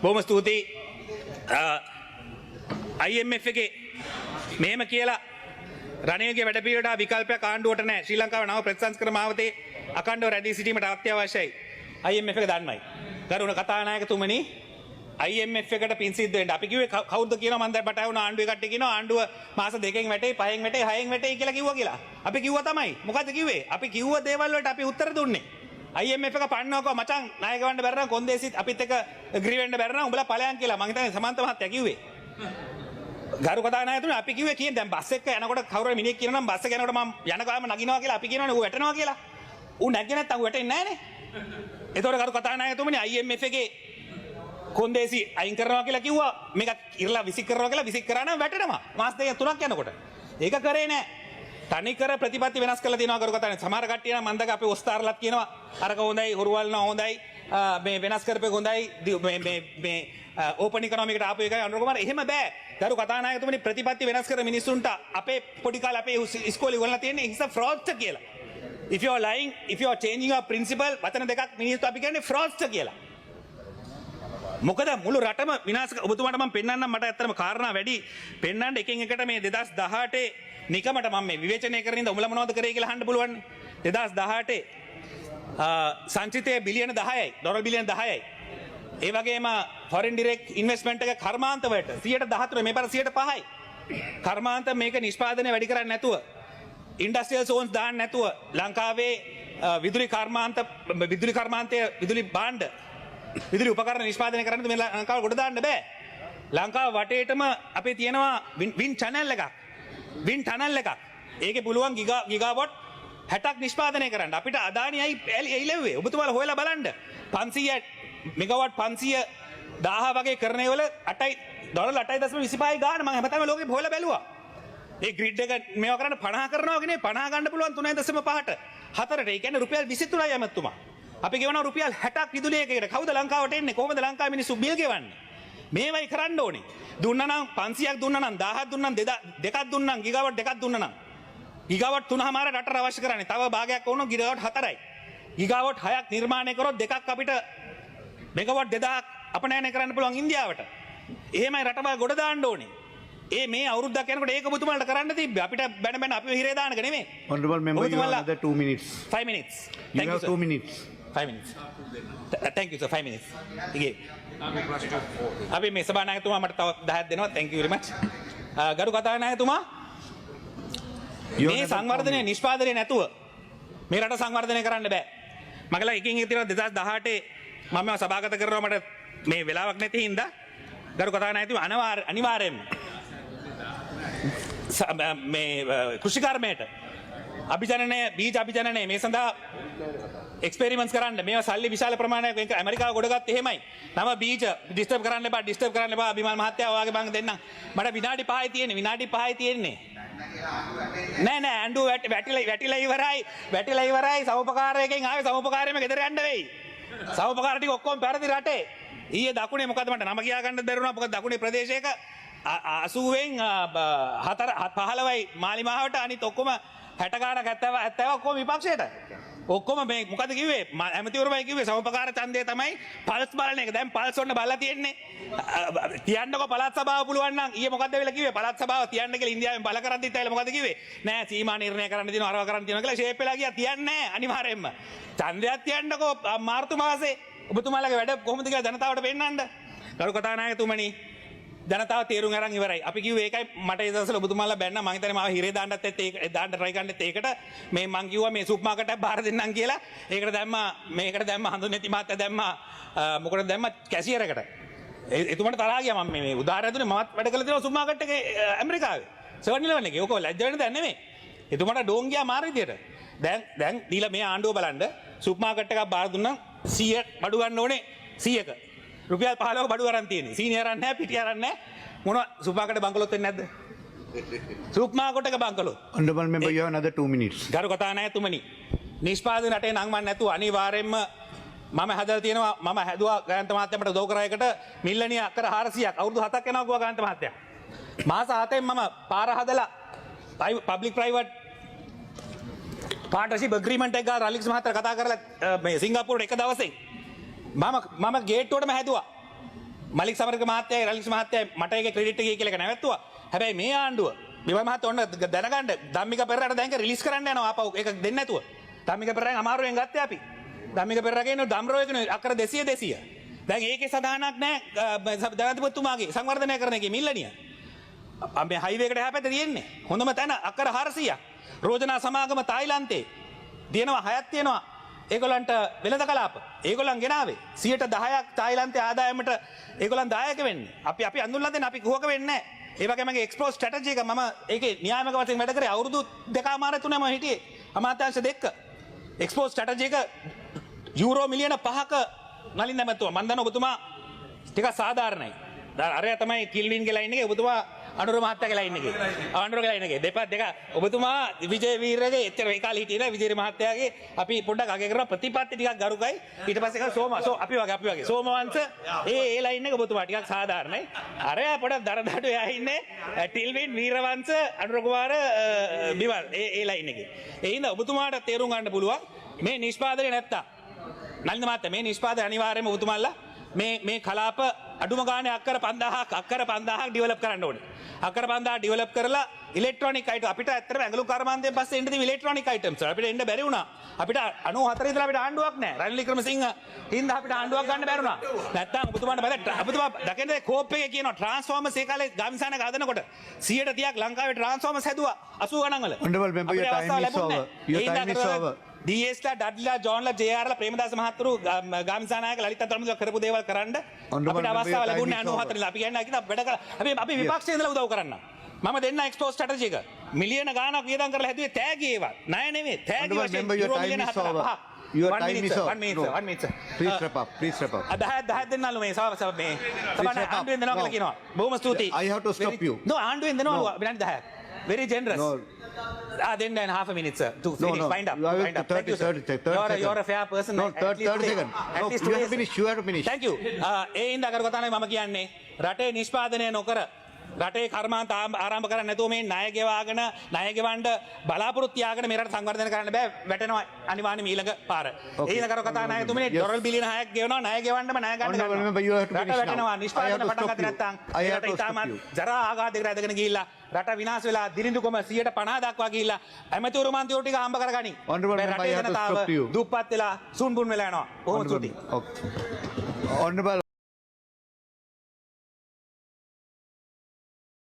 බොහොම ස්තුතියි. IMF එකේ මෙහෙම කියලා රණයේගේ වැඩ පිළිවෙලට විකල්පයක් ආණ්ඩුවට නැහැ. ශ්‍රී ලංකාව නව ප්‍රතිසංස්කරණ මාවතේ අඛණ්ඩව රැඳී සිටීමට අත්‍යවශ්‍යයි. IMF එක දන්නවයි. ගරුණ කතානායකතුමනි IMF එකට පින් සිද්ධ වෙන්න. අපි කිව්වේ කවුද කියනවා මම දැන් බටා වුණ ආණ්ඩුවේ කට්ටිය කියනවා ආණ්ඩුව මාස 2කින් වැටේ 5න් වැටේ 6න් වැටේ කියලා කිව්වා කියලා. අපි කිව්වා තමයි. මොකද්ද කිව්වේ? අපි කිව්ව දේවල් වලට අපි උත්තර දුන්නේ. IMF එක පන්නවකෝ මචං ණය ගවන්න බැරි නම් කොන්දේසිත් අපිත් එක්ක ඇග්‍රී වෙන්න බැරි නම් උඹලා ඵලයන් කියලා. මං හිතන්නේ සමන්ත මහත්තයා කිව්වේ. ගරු කතානායකතුමනි අපි කිව්වේ කියන්නේ දැන් බස් එක යනකොට කවුරු මිනිහෙක් කියනවා නම් බස් එක යනකොට මම යන ගාම නගිනවා කියලා අපි කියනවනේ ඌ වැටෙනවා කියලා. ඌ නැග්ගේ නැත්තම් ඌ වැටෙන්නේ නැහනේ. ඒතකොට ගරු කතානායකතුමනි IMF එකේ කොන්දේසි අයින් කරනවා කියලා කිව්වා මේක ඉරලා විසික් කරනවා කියලා විසික් කරා නම් වැටෙනවා මාස 2-3ක් යනකොට. ඒක කරේ නැහැ. තනිකර ප්‍රතිපත්ති වෙනස් කරලා තියෙනවා ගරු කතානායක. සමහර කට්ටිය නම් මන්දක අපේ ඔස්තාරලත් කියනවා අරක හොඳයි හොරුවල්න හොඳයි මේ වෙනස් කරපේ හොඳයි මේ ඕපන් ඉකොනොමිකට ආපු එකයි අනුර කුමාර එහෙම බෑ. ගරු කතානායකතුමනි ප්‍රතිපත්ති වෙනස් කර මිනිස්සුන්ට අපේ පොඩි කාලේ අපේ ඉස්කෝලේ ඉවරලා තියෙන්නේ it's a fraudster කියලා. if you are lying if you are changing your principle වචන දෙකක් මිනිස්සු අපි කියන්නේ fraudster කියලා. මොකද මුළු රටම විනාශ ඔබතුමාට මම පෙන්වන්නම් මට ඇත්තටම කාරණා වැඩි පෙන්වන්න එකින් එකට මේ 2018 නිකමට මම මේ විවේචනය කරන ඉඳ උඹලා මොනවද කරේ කියලා අහන්න පුළුවන් 2018 සංචිතය බිලියන 10යි ඩොලර් බිලියන 10යි ඒ වගේම ෆොරින් ඩිරෙක්ට් ඉන්වෙස්ට්මන්ට් එක කර්මාන්ත වලට 114 මේ පාර 105යි කර්මාන්ත මේක නිෂ්පාදනය වැඩි කරන්නේ නැතුව ඉන්ඩස්ට්‍රියල් සෝන්ස් දාන්න නැතුව ලංකාවේ විදුලි කර්මාන්තය විදුලි භාණ්ඩ විදුලි උපකරණ නිෂ්පාදනය කරන්න මේ ලංකාව ගොඩ දාන්න බෑ. ලංකාව වටේටම අපේ තියෙනවා වින් ටනල් එකක්. වින් ටනල් එකක්. ඒකේ පුළුවන් ගිගාවොට් 60ක් නිෂ්පාදනය කරන්න. අපිට අදානියයි එයිලෙව්වේ. ඔබතුමාලා හොයලා බලන්න. 500 මෙගාවොට් 500,000 වගේ කරණේ වල 8යි ඩොලර් 8.25යි ගාන මම හැමතැනම ලෝකෙ හොයලා බැලුවා. ඒ ග්‍රිඩ් එක මේවා කරන්න 50 කරනවා වගේ නේ 50 ගන්න පුළුවන් 3.5ට. 4ට. ඒ කියන්නේ රුපියල් 23යි ඇමතුමා. අපි ගෙවනවා රුපියල් 60ක් විදුලි එකකට. කවුද ලංකාවට එන්නේ? කොහොමද ලංකාවේ මිනිස්සු බිල් ගෙවන්නේ? මේවයි කරන්න ඕනේ. දුන්නා නම් 500ක් දුන්නා නම් 1000ක් දුන්නා නම් දෙකක් දුන්නා නම් ගිගාවොට් දෙකක් දුන්නා නම් ගිගාවොට් 3මාර රටට අවශ්‍ය කරන්නේ. තව භාගයක් වුණොත් ගිගාවොට් 4යි. ගිගාවොට් 6ක් නිර්මාණය කරොත් දෙකක් අපිට මෙගාවොට් 2000ක් අපනයනය කරන්න පුළුවන් ඉන්දියාවට. එහෙමයි රටවල් ගොඩ දාන්න ඕනේ. ඒ මේ අවුරුද්දක් යනකොට ඒක ඔබතුමාලට කරන්න තිබ්බේ. අපිට බැන අපිව හිරේ දාන්නක නෙමෙයි. Honorable member, you have another 2 minutes. 5 minutes. You have 2 minutes. 5 minutes. Thank you sir. 5 minutes. Okay. අපි මේ සභානායකතුමා මට තව 10ක් දෙනවා. Thank you very much. ගරු කතානායකතුමා මේ සංවර්ධනය නිෂ්පාදනය නැතුව මේ රට සංවර්ධනය කරන්න බෑ. මගලා එකින් එක තියෙනවා 2018 මම සභාගත කරනවා මට මේ වෙලාවක් නැති හින්දා ගරු කතානායකතුමා අනිවාර්යයෙන්ම මේ කෘෂිකර්මයට අභිජනනය බීජ අභිජනනය මේ සඳහා එක්ස්පෙරිමන්ට්ස් කරන්න මේවා සල්ලි විශාල ප්‍රමාණයක් වෙන් කර ඇමරිකාව ගොඩගත් එහෙමයි. නම බීජ ඩිස්ටර්බ් කරන්න එපා අභිමල් මහත්තයා ඔයාගේ මම දෙන්නම්. මට විනාඩි 5යි තියෙන්නේ විනාඩි 5යි තියෙන්නේ. නෑ ඇඬු වැටිලා ඉවරයි සමුපකාරයකින් ආවේ සමුපකාරයෙම ගෙදර යන්න වෙයි. සමුපකාර ටික ඔක්කොම පෙරදි රටේ. ඊයේ දකුණේ මොකද මට නම කියා ගන්න බැරුණා. මොකද දකුණේ ප්‍රදේශයක 80න් 15යි මාලිමාවට අනිත් ඔක්කොම 60 ගානක් 70 ඔක්කොම විපක්ෂයට. ඔක්කොම මේ මොකද කිව්වේ ඇමතිවරුමයි කිව්වේ සමුපකාර ඡන්දය තමයි පල්ස් බලන එක. දැන් පල්ස් ඔන්න බලලා තියෙන්නේ. තියන්නකො පළාත් සභාව පුළුවන් නම් ඊයේ මොකද්ද වෙලා කිව්වේ පළාත් සභාව තියන්න කියලා ඉන්දියාවෙන් බල කරද්දිත් ඇවිල්ලා මොකද කිව්වේ නෑ සීමා නිර්ණය කරන්න දිනවා අරව කරන්න දිනවා කියලා ෂේප් වෙලා ගියා. තියන්නේ නෑ අනිවාර්යෙන්ම. ඡන්දයක් තියන්නකො මාර්තු මාසේ ඔබතුමාලගේ වැඩ කොහොමද කියලා ජනතාවට පෙන්නන්න. ගරු කතානායකතුමනි ජනතාව තේරුම් අරන් ඉවරයි. අපි කිව්වේ ඒකයි මට ඒ දවස්වල ඔබතුමාලා බැන්න මං හිතන්නේ මාව හිරේ දාන්නත් ඒක දාන්න try කරන්නත් ඒකට මේ මං කිව්වා මේ සුපර් මාකට් එකක් බාර දෙන්නම් කියලා. ඒකට දැම්මා මේකට දැම්මා හඳුනේති මාත්‍යා දැම්මා මොකටද දැම්මා කැෂියර් එකට. එතුමන්ට තරහා ගියා මම මේ උදාහරණයක් දුන්නේ මමත් වැඩ කළ තියෙනවා සුපර් මාකට් එකේ ඇමරිකාවේ. 7-Eleven එකේ. ඕක ලැජ්ජ වෙන දෙයක් නෙමෙයි. එතුමන්ට ඩෝන් ගියා මාර විදියට. දැන් දීලා මේ ආණ්ඩුව බලන්න සුපර් මාකට් එකක් බාර දුන්නා 100 බඩු ගන්න ඕනේ 100ක. රුපියල් 15ක බඩු අරන් තියෙන්නේ. සීනි අරන් නැහැ පිටි අරන් නැහැ. මොන සුපර් බංකලොත් වෙන්නේ නැද්ද? සුපර් මාකට් එක බංකලොත්. Honorable member, you have another 2 minutes. ගරු කතානායකතුමනි නිෂ්පාදන රටේ නංවන්න නැතුව අනිවාර්යෙන්ම මම හදලා තියෙනවා මම හැදුවා ගායන්ත මහත්තයාට උදව් කරා එකට මිල්ලණිය අක්කර 400ක් අවුරුදු 7ක් යනවා කිව්වා ගායන්ත මහත්තයා. මාස 7ෙන් මම පාර හදලා පබ්ලික් ප්‍රයිවට් පාර්ටනර්ෂිප් ඇග්‍රීමන්ට් එක ගාලා රලික්ස් මහත්තයා කතා කරලා මේ සිංගප්පූරුවට එක දවසේ මම ගේට්ටුවටම හැදුවා. මලික් සමරක මහත්තයා රලිස් මහත්තයා මට ඒක ක්‍රෙඩිට් එකේ කියලා එක නැවැත්තුවා. හැබැයි මේ ආණ්ඩුව බිමල් මහත්තයා ඔන්න දැනගන්න ධම්මික පෙරේරාට දැන් රිලීස් කරන්න යනවා ආපහු ඒක දෙන්නේ නැතුව. ධම්මික පෙරේරාගෙන් අමාරුවෙන් ගත්තේ අපි. ධම්මික පෙරේරාගෙන් දම්රෝ එකන අක්කර 200. දැන් ඒකේ සදානක් නැහැ ජනාධිපතිතුමාගේ සංවර්ධනය කරන එකේ මිල්ලනිය. මේ හයිවේ එකට එහා පැත්තේ තියෙන්නේ. හොඳම තැන අක්කර 400ක්. රෝජනා සමාගම තායිලන්තේ දිනනවා 6ක් තියෙනවා. ඒගොල්ලන්ට වෙළඳ කලාප. ඒගොල්ලන් ගෙනාවේ 10% තායිලන්තේ ආදායමට ඒගොල්ලන් දායක වෙන්නේ. අපි අඳුල්ලා දෙන්න අපි කුහක වෙන්නේ නැහැ. ඒ වගේම මගේ එක්ස්පෝර්ට් ස්ට්‍රැටජි එක මම ඒකේ න්‍යායමක වශයෙන් වැඩ කරේ අවුරුදු 2මාර 3ම හිටියේ. අමාත්‍යාංශ දෙක. එක්ස්පෝර්ට් ස්ට්‍රැටජි එක යුරෝ මිලියන 5ක නලින් නැමැතුවා. මම දන්නවා ඔබතුමා ටිකක් සාධාරණයි. අරයා තමයි කිල්වින්ගේ ලයින් එකේ ඔබතුමා අනුර මහත්තයාගේ ලයින් එකේ. අනුරගේ ලයින් එකේ. දෙපත් දෙක ඔබතුමා විජේ වීරගේ එච්චර ඒ කාලේ හිටියේ නෑ විජේ මහත්තයාගේ අපි පොඩ්ඩක් අගය කරන ප්‍රතිපත්ති ටිකක් ගරුකයි. ඊට පස්සේ අපි වගේ සෝමවංශ ඒ ලයින් එක ඔබතුමා ටිකක් සාධාරණයි. අරයා පොඩක් දරදඬු එයා ඉන්නේ ටිල්වින් වීරවංශ අනුර කුමාර බිවල් ඒ ලයින් එකේ. ඒ හින්දා ඔබතුමාට තේරුම් ගන්න පුළුවන් මේ නිෂ්පාදනය නැත්තම් නලින්ද මහත්තයා මේ නිෂ්පාදනය අනිවාර්යයෙන්ම ඔබතුමාලා මේ කලාප අඩුම ගානේ අක්කර 5000ක් ඩෙවලොප් කරන්න ඕනේ. අක්කර 5000 ඩෙවලොප් කරලා ඉලෙක්ට්‍රොනික අයිටම් අපිට ඇත්තටම ඇඟලු කර්මාන්තයෙන් පස්සේ එන්න තියෙන ඉලෙක්ට්‍රොනික අයිටම්ස් අපිට එන්න බැරි වුණා. අපිට 94 ඉඳලා අපිට ආණ්ඩුවක් නැහැ. රනිල් වික්‍රමසිංහ හින්දා අපිට ආණ්ඩුවක් ගන්න බැරි වුණා. නැත්තම් ඔබතුමාට බෑ ඔබතුමා දකින්නේ කෝප් එකේ කියනවා ට්‍රාන්ස්ෆෝමර්ස් ඒ කාලේ ගාමිසානක හදනකොට 130ක් ලංකාවේ ට්‍රාන්ස්ෆෝමර්ස් හැදුවා 80 ගණන් වල. Honorable member, your time is over. Your time is over. ඩීඑස්ලා ඩඩ්ලා ජෝන්ලා ජේආර්ලා Premadasa මහත්තුරු ගාමිසානායක Lalith අතරමුද කරපු දේවල් කරන්න අපිට අවස්ථාව ලැබුණේ 94 ලා අපි කියන්නේ කිව්වා වැඩ කරලා අපි විපක්ෂයේ ඉඳලා උදව් කරන්න මම දෙන්න එක්ස්පෝර්ට් ස්ට්‍රැටජි එක මිලියන ගාණක් වියදම් කරලා හැදුවේ තෑගි ඒවා ණය නෙමෙයි තෑගි වශයෙන් your time is over. Your time is over. 1 minute. Please wrap up. Please wrap up. 10 දෙන්නලු මේ සභාව මේ සභාව ආණ්ඩුවෙන් දෙනවා කියලා කියනවා බොහොම ස්තුතියි I have to stop you. No ආණ්ඩුවෙන් දෙනවා විනාඩි 10ක් very generous No. Then half a minute, sir, to finish. No. Wind up. You have Wind up. 30 Thank you, sir. second. You're a fair person. No, At least 30 today. second. At No, least you today, have to finish. You have to finish. Thank you. ඒ ඉඳ කරගතානේ මම කියන්නේ රටේ නිෂ්පාදනය නොකර රටේ කර්මාන්ත ආරම්භ කරන්න නැතුව මේ ණය ගෙවාගෙන ණය ගෙවන්න බලාපොරොත්තු තියාගෙන මේ රට සංවර්ධනය කරන්න බෑ වැටෙනවා අනිවාර්යයෙන්ම ඊළඟ පාර. ඒ ඉඳ කරගතා නායකතුමනි ඩොලර් බිලියන 6ක් ගෙවනවා ණය ගෙවන්නම ණය ගන්න Honorable ගන්නවා. member, you have to රට finish now. වැටෙනවා I නිෂ්පාදනය have to පටන් stop ගත්තේ you. නැත්නම් I have රට to stop ඉතාමත් you. ජරා ආඝාතයකට ඇදගෙන ගිහිල්ලා රට විනාශ වෙලා දිරිඳුකම 150 දක්වා ගිහිල්ලා ඇමතිවරු මන්ත්‍රීවරු ටික හම්බ කරගනි. Honorable member, I have to stop you. දුප්පත් වෙලා සුන්බුන් වෙලා යනවා. බොහොම ස්තුතියි. Okay. Honorable